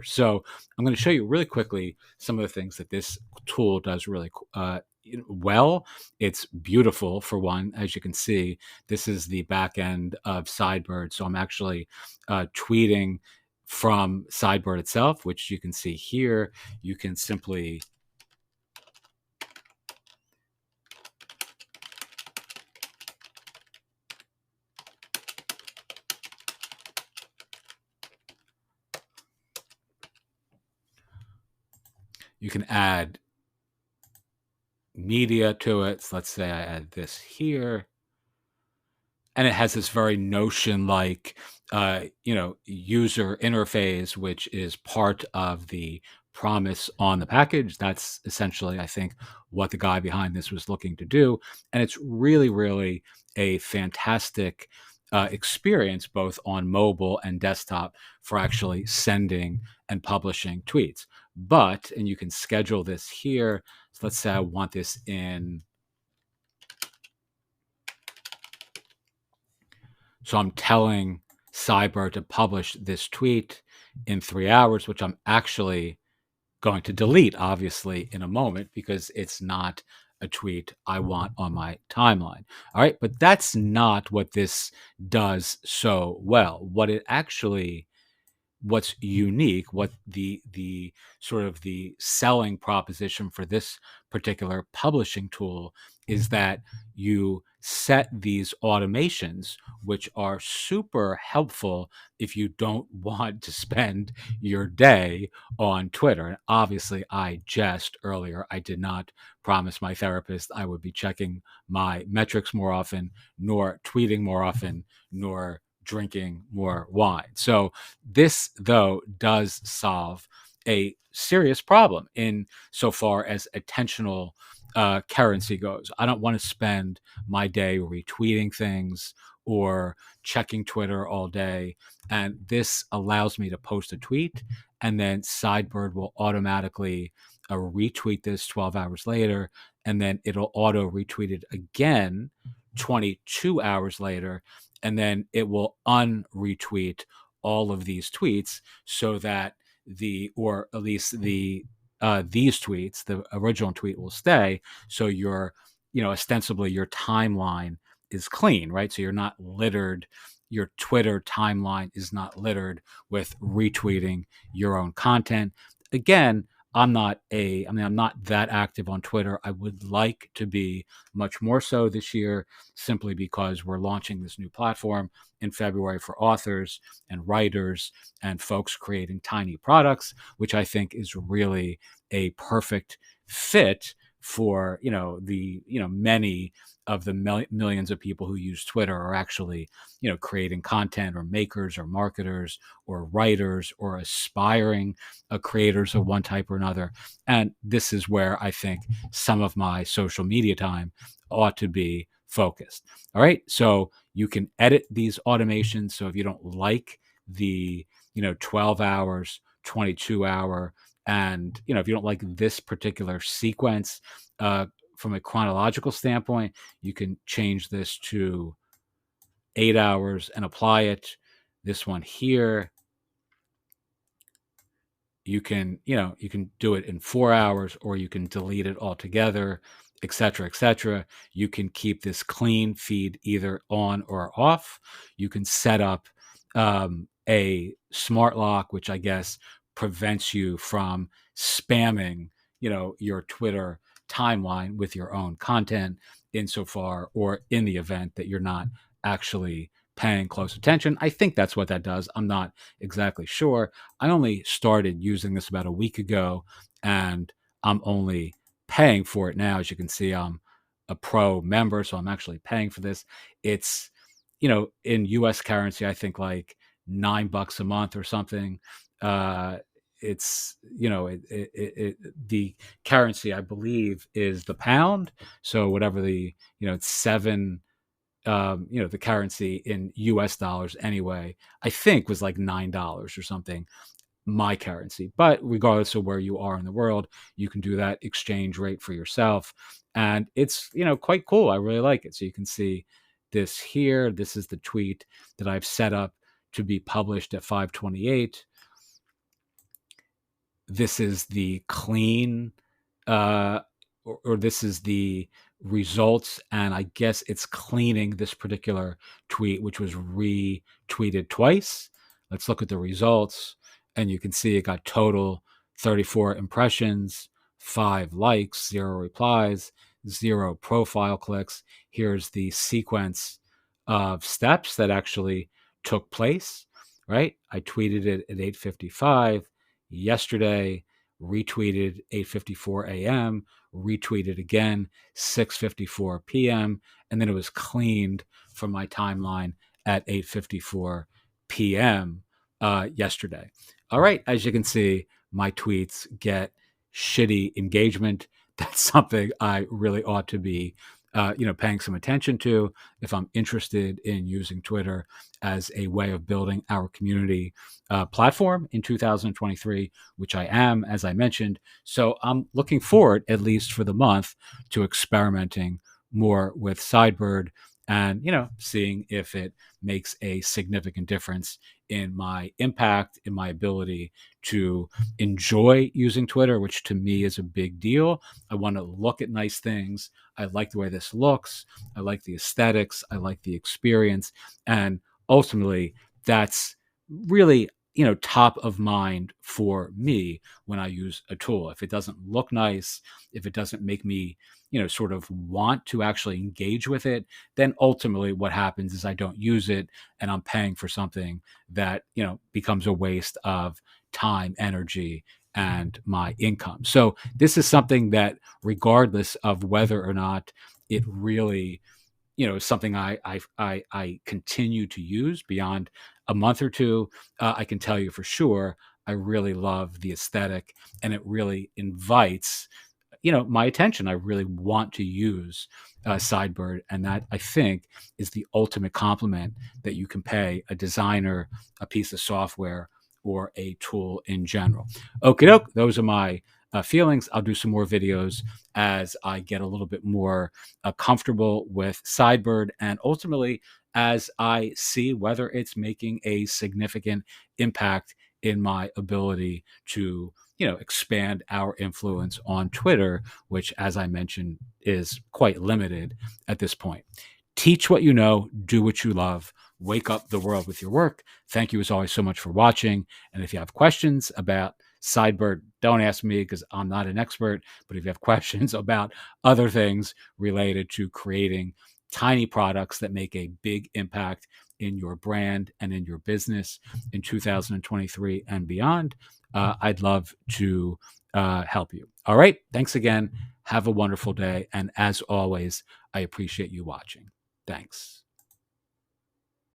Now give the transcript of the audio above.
here. So I'm going to show you really quickly some of the things that this tool does really well. It's beautiful, for one. As you can see, this is the back end of Sidebird. So I'm actually tweeting from Sidebird itself, which you can see here. You can simply add media to it. So let's say I add this here, and it has this very Notion like user interface, which is part of the promise on the package. That's essentially, I think, what the guy behind this was looking to do. And it's really, really a fantastic experience, both on mobile and desktop, for actually sending and publishing tweets. But, and you can schedule this here. So let's say I want this in. So I'm telling Cyber to publish this tweet in 3 hours, which I'm actually going to delete, obviously, in a moment, because it's not a tweet I want on my timeline. All right. But that's not what this does so well. What's unique, what the sort of the selling proposition for this particular publishing tool is that you set these automations, which are super helpful if you don't want to spend your day on Twitter. And obviously, I jest earlier. I did not promise my therapist I would be checking my metrics more often, nor tweeting more often, nor drinking more wine. So this, though, does solve a serious problem in so far as attentional currency goes. I don't want to spend my day retweeting things or checking Twitter all day. And this allows me to post a tweet, and then Sidebird will automatically retweet this 12 hours later, and then it'll auto retweet it again 22 hours later, and then it will unretweet all of these tweets, so that or at least these tweets, the original tweet, will stay. So ostensibly your timeline is clean, right? So you're not littered. Your Twitter timeline is not littered with retweeting your own content. Again, I'm not that active on Twitter. I would like to be much more so this year, simply because we're launching this new platform in February for authors and writers and folks creating tiny products, which I think is really a perfect fit for many of the millions of people who use Twitter are actually creating content, or makers, or marketers, or writers, or aspiring creators of one type or another. And this is where I think some of my social media time ought to be focused. All right. So you can edit these automations. So if you don't like the 12 hours, 22 hour, and if you don't like this particular sequence from a chronological standpoint, you can change this to 8 hours and apply it. This one here, you can do it in 4 hours, or you can delete it altogether, etc., etc. You can keep this clean feed either on or off. You can set up a smart lock, which I guess prevents you from spamming your Twitter timeline with your own content, insofar or in the event that you're not actually paying close attention. I think that's what that does. I'm not exactly sure. I only started using this about a week ago, and I'm only paying for it now. As you can see, I'm a pro member, so I'm actually paying for this. It's, in US currency, I think like $9 a month or something. It's, the currency, I believe, is the pound. So whatever it's the currency in US dollars anyway, I think was like $9 or something, my currency. But regardless of where you are in the world, you can do that exchange rate for yourself. And it's, quite cool. I really like it. So you can see this here. This is the tweet that I've set up to be published at 5:28. this is the clean, uh, or this is the results, and I guess it's cleaning this particular tweet, which was retweeted twice. Let's look at the results, and you can see it got total 34 impressions, 5 likes, 0 replies, 0 profile clicks. Here's the sequence of steps that actually took place, right? I tweeted it at 8:55 yesterday, retweeted 8:54 a.m., retweeted again 6:54 p.m., and then it was cleaned from my timeline at 8:54 p.m. Yesterday. All right, as you can see, my tweets get shitty engagement. That's something I really ought to be, paying some attention to if I'm interested in using Twitter as a way of building our community platform in 2023, which I am, as I mentioned. So I'm looking forward, at least for the month, to experimenting more with Sidebird and, seeing if it makes a significant difference in my impact, in my ability to enjoy using Twitter, which to me is a big deal. I want to look at nice things. I like the way this looks. I like the aesthetics. I like the experience. And ultimately, that's really, top of mind for me when I use a tool. If it doesn't look nice, if it doesn't make me, sort of want to actually engage with it, then ultimately what happens is I don't use it and I'm paying for something that, becomes a waste of time, energy, and my income. So this is something that, regardless of whether or not it really, something I continue to use beyond a month or two, I can tell you for sure I really love the aesthetic, and it really invites, my attention. I really want to use Sidebird, and that, I think, is the ultimate compliment that you can pay a designer, a piece of software, or a tool in general. Okie doke, those are my feelings. I'll do some more videos as I get a little bit more comfortable with Sidebird, and ultimately as I see whether it's making a significant impact in my ability to, expand our influence on Twitter, which, as I mentioned, is quite limited at this point. Teach what you know, do what you love, wake up the world with your work. Thank you, as always, so much for watching. And if you have questions about Sidebird, don't ask me because I'm not an expert. But if you have questions about other things related to creating tiny products that make a big impact in your brand and in your business in 2023 and beyond, I'd love to help you. All right. Thanks again. Have a wonderful day. And as always, I appreciate you watching. Thanks.